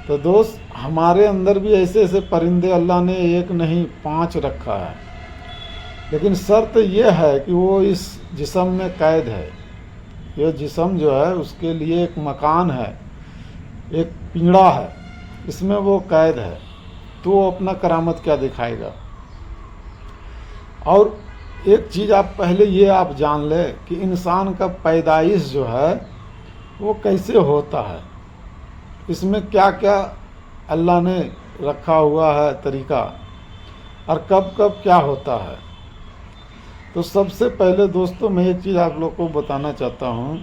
تو دوست ہمارے اندر بھی ایسے ایسے پرندے اللہ نے ایک نہیں 5 رکھا ہے، لیکن شرط یہ ہے کہ وہ اس جسم میں قید ہے۔ یہ جسم جو ہے اس کے لیے ایک مکان ہے، ایک پنجڑا ہے، اس میں وہ قید ہے، تو وہ اپنا کرامت کیا دکھائے گا۔ اور ایک چیز آپ پہلے یہ آپ جان لیں کہ انسان کا پیدائش جو ہے وہ کیسے ہوتا ہے، اس میں کیا کیا اللہ نے رکھا ہوا ہے طریقہ، اور کب کب کیا ہوتا ہے۔ تو سب سے پہلے دوستو میں ایک چیز آپ لوگ کو بتانا چاہتا ہوں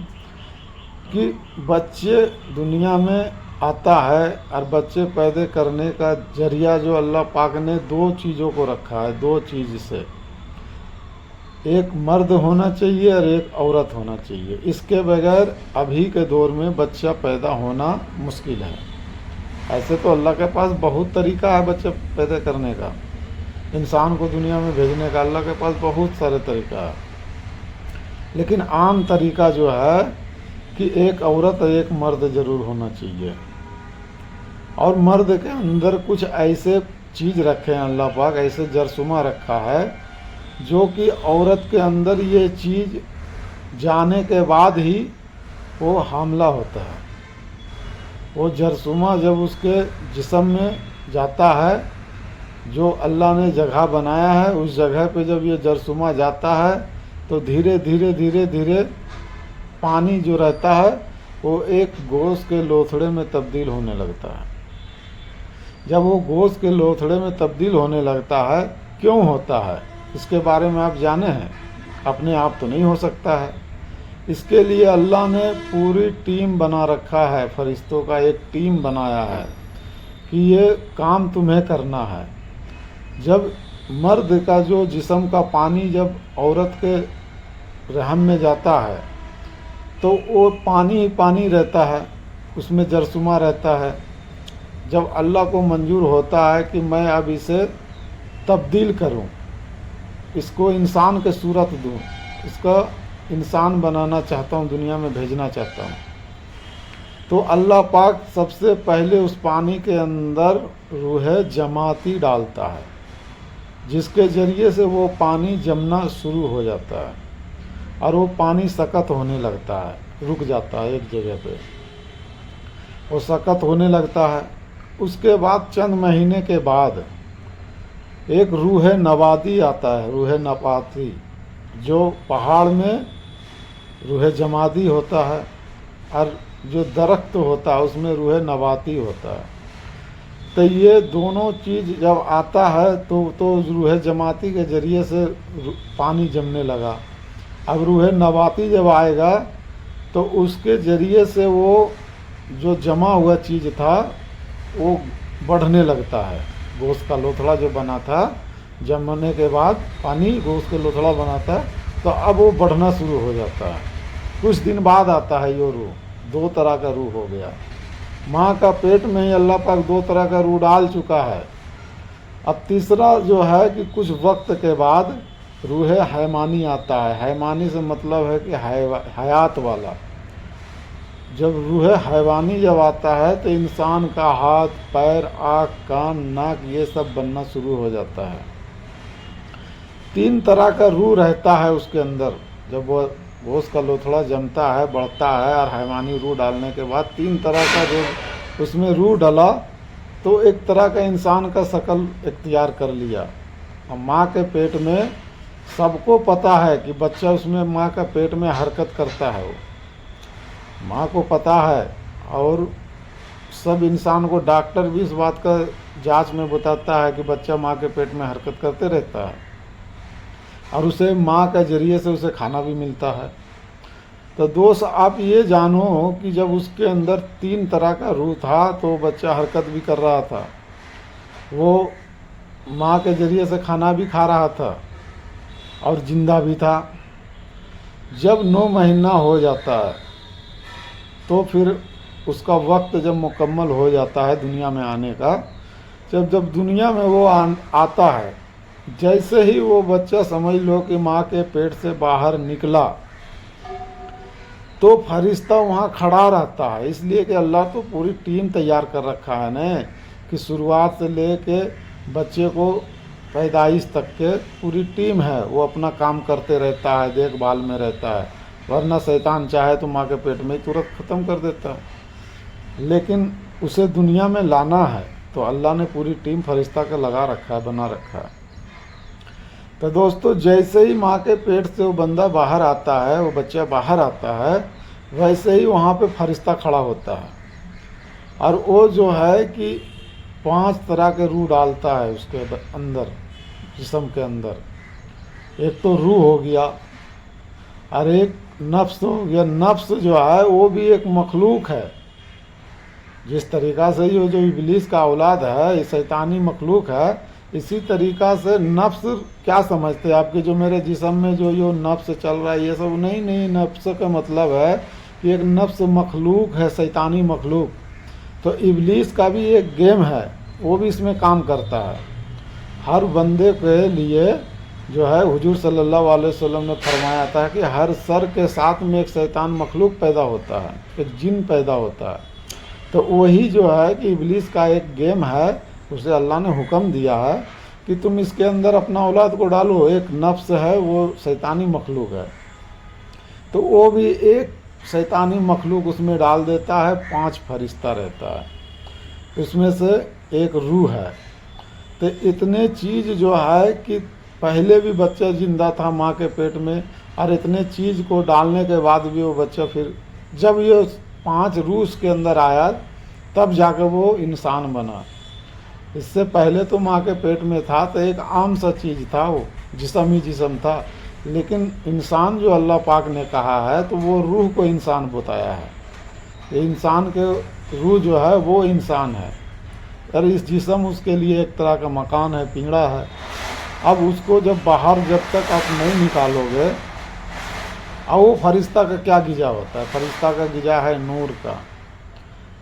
کہ بچے دنیا میں آتا ہے، اور بچے پیدا کرنے کا ذریعہ جو اللہ پاک نے 2 چیزوں کو رکھا ہے، 2 چیز سے، ایک مرد ہونا چاہیے اور ایک عورت ہونا چاہیے۔ اس کے بغیر ابھی کے دور میں بچہ پیدا ہونا مشکل ہے۔ ایسے تو اللہ کے پاس بہت طریقہ ہے بچہ پیدا کرنے کا، انسان کو دنیا میں بھیجنے کا اللہ کے پاس بہت سارے طریقہ ہے، لیکن عام طریقہ جو ہے کہ ایک عورت اور ایک مرد ضرور ہونا چاہیے۔ اور مرد کے اندر کچھ ایسے چیز رکھے ہیں اللہ پاک، ایسے جرثومہ رکھا ہے جو کہ عورت کے اندر یہ چیز جانے کے بعد ہی وہ حاملہ ہوتا ہے۔ وہ جرثومہ جب اس کے جسم میں جاتا ہے، جو اللہ نے جگہ بنایا ہے اس جگہ پہ جب یہ جرثومہ جاتا ہے تو دھیرے دھیرے دھیرے دھیرے پانی جو رہتا ہے وہ ایک گوشت کے لوتھڑے میں تبدیل ہونے لگتا ہے۔ جب وہ گوشت کے لوتھڑے میں تبدیل ہونے لگتا ہے، کیوں ہوتا ہے اس کے بارے میں آپ جانے ہیں؟ اپنے آپ تو نہیں ہو سکتا ہے، اس کے لیے اللہ نے پوری ٹیم بنا رکھا ہے، فرشتوں کا ایک ٹیم بنایا ہے کہ یہ کام تمہیں کرنا ہے۔ جب مرد کا جو جسم کا پانی جب عورت کے رحم میں جاتا ہے تو وہ پانی ہی پانی رہتا ہے، اس میں جرثومہ رہتا ہے۔ جب اللہ کو منظور ہوتا ہے کہ میں اب اسے تبدیل کروں، اس کو انسان کے صورت دوں، اس کا انسان بنانا چاہتا ہوں، دنیا میں بھیجنا چاہتا ہوں، تو اللہ پاک سب سے پہلے اس پانی کے اندر روح جماتی ڈالتا ہے، جس کے ذریعے سے وہ پانی جمنا شروع ہو جاتا ہے، اور وہ پانی سکت ہونے لگتا ہے، رک جاتا ہے ایک جگہ پہ، وہ سکت ہونے لگتا ہے۔ اس کے بعد چند مہینے کے بعد ایک روح نباتی آتا ہے، روح نباتی جو پہاڑ میں روح جمادی ہوتا ہے، اور جو درخت ہوتا ہے اس میں روح نباتی ہوتا ہے۔ تو یہ دونوں چیز جب آتا ہے تو روح جماتی کے ذریعے سے پانی جمنے لگا۔ اب روح نباتی جب آئے گا تو اس کے ذریعے سے وہ جو جمع ہوا چیز تھا وہ بڑھنے لگتا ہے۔ گوشت کا لوتھڑا جو بنا تھا، جمنے کے بعد پانی گوشت کے لوتھڑا بنا تھا، تو اب وہ بڑھنا شروع ہو جاتا ہے۔ کچھ دن بعد آتا ہے یہ روح، 2 طرح کا روح ہو گیا۔ ماں کا پیٹ میں ہی اللہ پاک 2 طرح کا روح ڈال چکا ہے۔ اب تیسرا جو ہے کہ کچھ وقت کے بعد روح حیوانی آتا ہے۔ حیوانی سے مطلب ہے کہ حیات والا۔ جب روح حیوانی جب آتا ہے تو انسان کا ہاتھ، پیر، آنکھ، کان، ناک یہ سب بننا شروع ہو جاتا ہے۔ 3 طرح کا روح رہتا ہے اس کے اندر۔ جب وہ گوشت کا لوتھڑا جمتا ہے، بڑھتا ہے، اور حیوانی روح ڈالنے کے بعد 3 طرح کا جو اس میں روح ڈلا تو ایک طرح کا انسان کا شکل اختیار کر لیا۔ اور ماں کے پیٹ میں سب کو پتہ ہے کہ بچہ اس میں ماں کا پیٹ میں حرکت کرتا ہے، وہ ماں کو پتہ ہے، اور سب انسان کو ڈاکٹر بھی اس بات کا جانچ میں بتاتا ہے کہ بچہ ماں کے پیٹ میں حرکت کرتے رہتا ہے، اور اسے ماں کے ذریعے سے اسے کھانا بھی ملتا ہے۔ تو دوست آپ یہ جانو کہ جب اس کے اندر 3 طرح کا روح تھا تو بچہ حرکت بھی کر رہا تھا، وہ ماں کے ذریعے سے کھانا بھی کھا رہا تھا، اور زندہ بھی تھا۔ جب 9 مہینہ ہو جاتا ہے تو پھر اس کا وقت جب مکمل ہو جاتا ہے دنیا میں آنے کا، جب دنیا میں وہ آتا ہے، جیسے ہی وہ بچہ سمجھ لو کہ ماں کے پیٹ سے باہر نکلا تو فرشتہ وہاں کھڑا رہتا ہے، اس لیے کہ اللہ تو پوری ٹیم تیار کر رکھا ہے نا، کہ شروعات سے لے کے بچے کو پیدائش تک کے پوری ٹیم ہے، وہ اپنا کام کرتے رہتا ہے، دیکھ بھال میں رہتا ہے، ورنہ شیطان چاہے تو ماں کے پیٹ میں ہی ترنت ختم کر دیتا ہے۔ لیکن اسے دنیا میں لانا ہے تو اللہ نے پوری ٹیم فرشتہ کا لگا رکھا ہے، بنا رکھا ہے۔ تو دوستو، جیسے ہی ماں کے پیٹ سے وہ بندہ باہر آتا ہے، وہ بچہ باہر آتا ہے، ویسے ہی وہاں پہ فرشتہ کھڑا ہوتا ہے، اور وہ جو ہے کہ 5 طرح کے روح ڈالتا ہے اس کے اندر، جسم کے اندر۔ ایک تو روح ہو گیا، اور ایک نفس ہو گیا۔ نفس جو ہے وہ بھی ایک مخلوق ہے، جس طریقہ سے یہ جو ابلیس کا اولاد ہے، یہ شیطانی مخلوق ہے، اسی طریقہ سے نفس کیا سمجھتے ہیں آپ کے جو میرے جسم میں جو یہ نفس چل رہا ہے، یہ سب نہیں، نفس کا مطلب ہے کہ ایک نفس مخلوق ہے، شیطانی مخلوق۔ تو ابلیس کا بھی ایک گیم ہے، وہ بھی اس میں کام کرتا ہے۔ ہر بندے کے لیے جو ہے حضور صلی اللہ علیہ وسلم نے فرمایا تھا کہ ہر سر کے ساتھ میں ایک شیطان مخلوق پیدا ہوتا ہے، ایک جن پیدا ہوتا ہے۔ تو وہی جو ہے کہ ابلیس کا ایک گیم ہے، اسے اللہ نے حکم دیا ہے کہ تم اس کے اندر اپنا اولاد کو ڈالو۔ ایک نفس ہے، وہ شیطانی مخلوق ہے، تو وہ بھی ایک شیطانی مخلوق اس میں ڈال دیتا ہے۔ 5 فرشتہ رہتا ہے، اس میں سے ایک روح ہے۔ تو اتنے چیز جو ہے کہ پہلے بھی بچہ زندہ تھا ماں کے پیٹ میں، اور اتنے چیز کو ڈالنے کے بعد بھی وہ بچہ پھر جب یہ 5 روح اس کے اندر آیا تب جا کے وہ انسان بنا۔ اس سے پہلے تو ماں کے پیٹ میں تھا تو ایک عام سا چیز تھا، وہ جسم ہی جسم تھا۔ لیکن انسان جو اللہ پاک نے کہا ہے تو وہ روح کو انسان بتایا ہے، یہ انسان کے روح جو ہے وہ انسان ہے، اور اس جسم اس کے لیے ایک طرح کا مکان ہے، پنجڑا ہے۔ اب اس کو جب باہر جب تک آپ نہیں نکالو گے، اب وہ فرشتہ کا کیا غذا ہوتا ہے؟ فرشتہ کا غذا ہے نور کا۔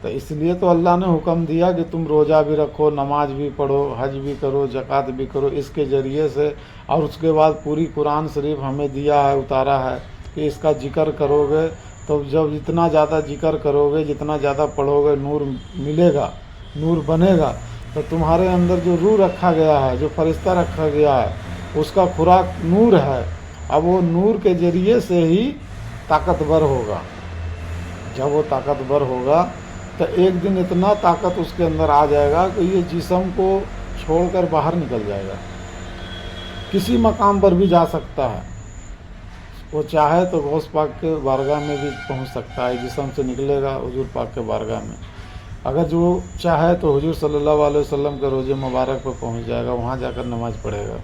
تو اس لیے تو اللہ نے حکم دیا کہ تم روزہ بھی رکھو، نماز بھی پڑھو، حج بھی کرو، زکوٰۃ بھی کرو، اس کے ذریعے سے۔ اور اس کے بعد پوری قرآن شریف ہمیں دیا ہے، اتارا ہے کہ اس کا ذکر کرو گے تو جب جتنا زیادہ ذکر کرو گے، جتنا زیادہ پڑھو گے، نور ملے گا، نور بنے گا۔ تو تمہارے اندر جو روح رکھا گیا ہے، جو فرشتہ رکھا گیا ہے، اس کا خوراک نور ہے۔ اب وہ نور کے ذریعے سے ہی طاقتور ہوگا۔ جب وہ طاقتور ہوگا تو ایک دن اتنا طاقت اس کے اندر آ جائے گا کہ یہ جسم کو چھوڑ کر باہر نکل جائے گا، کسی مقام پر بھی جا سکتا ہے۔ وہ چاہے تو غوث پاک کے بارگاہ میں بھی پہنچ سکتا ہے، جسم سے نکلے گا حضور پاک کے بارگاہ میں۔ اگر جو چاہے تو حضور صلی اللہ علیہ وسلم کے روضے مبارک پہ پہنچ جائے گا، وہاں جا کر نماز پڑھے گا۔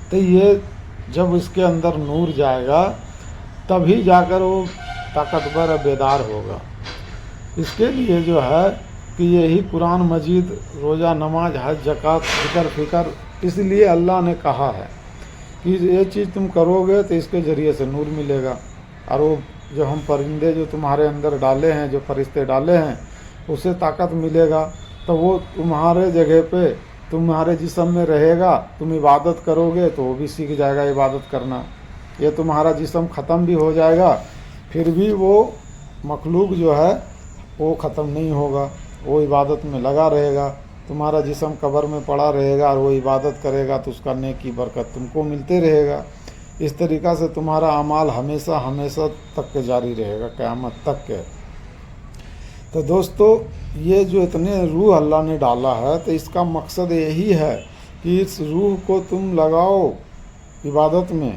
تو یہ جب اس کے اندر نور جائے گا تبھی جا کر وہ طاقتور بیدار ہوگا۔ اس کے لیے جو ہے کہ یہی قرآن مجید، روزہ، نماز، حج، زکوٰۃ، ذکر، فکر، اس لیے اللہ نے کہا ہے کہ یہ چیز تم کرو گے تو اس کے ذریعے سے نور ملے گا۔ اور وہ جو ہم پرندے جو تمہارے اندر ڈالے ہیں، جو فرشتے ڈالے ہیں، اسے طاقت ملے گا تو وہ تمہارے جگہ پہ، تمہارے جسم میں رہے گا۔ تم عبادت کرو گے تو وہ بھی سیکھ جائے گا عبادت کرنا۔ یہ تمہارا جسم ختم بھی ہو جائے گا، پھر بھی وہ مخلوق جو ہے وہ ختم نہیں ہوگا، وہ عبادت میں لگا رہے گا۔ تمہارا جسم قبر میں پڑا رہے گا اور وہ عبادت کرے گا تو اس کا نیکی برکت تم کو ملتے رہے گا۔ اس طریقہ سے تمہارا اعمال ہمیشہ ہمیشہ تک کے جاری رہے گا، قیامت تک کے۔ تو دوستو، یہ جو اتنے روح اللہ نے ڈالا ہے تو اس کا مقصد یہی ہے کہ اس روح کو تم لگاؤ عبادت میں۔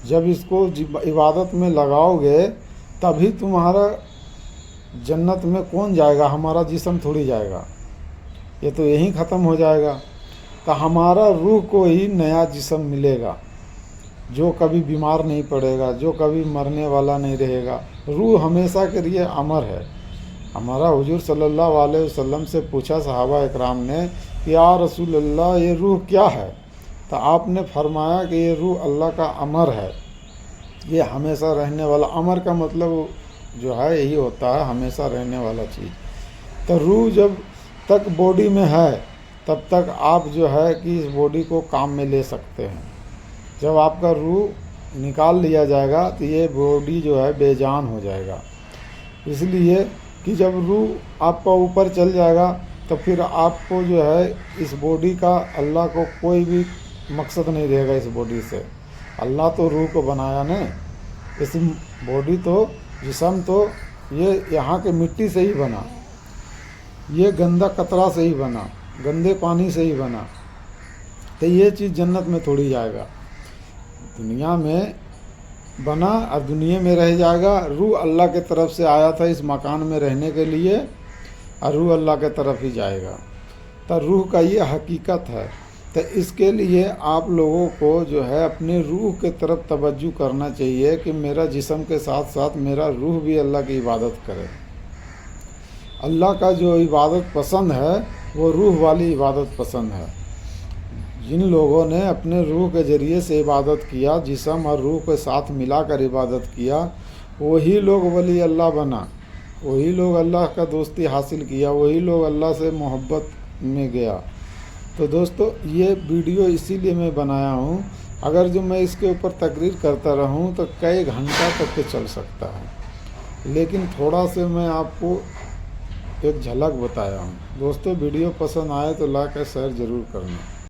جب اس کو عبادت میں لگاؤ گے تبھی تمہارا جنت میں کون جائے گا؟ ہمارا جسم تھوڑی جائے گا، یہ تو یہیں ختم ہو جائے گا۔ تو ہمارا روح کو ہی نیا جسم ملے گا جو کبھی بیمار نہیں پڑے گا، جو کبھی مرنے والا نہیں رہے گا۔ روح ہمیشہ کے لیے امر ہے۔ ہمارا حضور صلی اللہ علیہ وسلم سے پوچھا صحابہ اکرام نے کہ یا رسول اللہ، یہ روح کیا ہے؟ تو آپ نے فرمایا کہ یہ روح اللہ کا امر ہے، یہ ہمیشہ رہنے والا۔ امر کا مطلب جو ہے یہی ہوتا ہے، ہمیشہ رہنے والا چیز۔ تو روح جب تک باڈی میں ہے تب تک آپ جو ہے کہ اس باڈی کو کام میں لے سکتے ہیں۔ جب آپ کا روح نکال لیا جائے گا تو یہ باڈی جو ہے بے جان ہو جائے گا. اس لیے کہ جب روح آپ کا اوپر چل جائے گا تو پھر آپ کو جو ہے اس باڈی کا اللہ کو کوئی بھی مقصد نہیں رہے گا. اس باڈی سے اللہ تو روح کو بنایا نا. اس باڈی تو جسم تو یہ یہاں کے مٹی سے ہی بنا, یہ گندا قطرہ سے ہی بنا, گندے پانی سے ہی بنا. تو یہ چیز جنت میں تھوڑی جائے گا, دنیا میں بنا اور دنیا میں رہ جائے گا. روح اللہ کے طرف سے آیا تھا اس مکان میں رہنے کے لیے, اور روح اللہ کے طرف ہی جائے گا. تو روح کا یہ حقیقت ہے. تو اس کے لیے آپ لوگوں کو جو ہے اپنے روح کے طرف توجہ کرنا چاہیے کہ میرا جسم کے ساتھ ساتھ میرا روح بھی اللہ کی عبادت کرے. اللہ کا جو عبادت پسند ہے وہ روح والی عبادت پسند ہے. جن لوگوں نے اپنے روح کے ذریعے سے عبادت کیا, جسم اور روح کے ساتھ ملا کر عبادت کیا, وہی لوگ ولی اللہ بنا, وہی لوگ اللہ کا دوستی حاصل کیا, وہی لوگ اللہ سے محبت میں گیا. تو دوستو یہ ویڈیو اسی لیے میں بنایا ہوں, اگر جو میں اس کے اوپر تقریر کرتا رہوں تو کئی گھنٹہ تک کے چل سکتا ہے, لیکن تھوڑا سے میں آپ کو ایک جھلک بتایا ہوں. دوستو ویڈیو پسند آئے تو لائک اور شیئر ضرور کرنا.